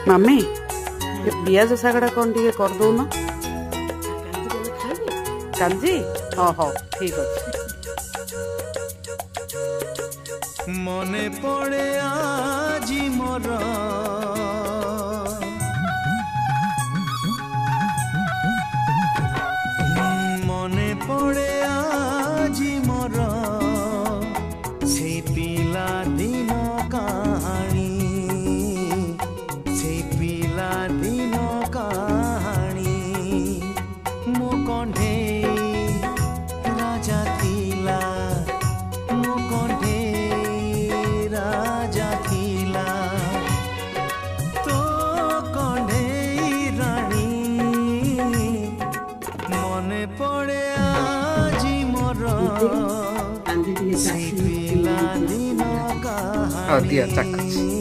मामी पियाज सागड़ा कौन टे कर दौन कांजी हाँ हाँ ठीक अच्छे मने पड़े आजी मोर मने पड़े आजी मोर से पिला दिन कहानी से पिला दिन कहानी मो कंढे राजा थिला मो कंढे राजा थिला तो कंढे रानी मने पड़े आजी मोर से पिला दिन कहानी।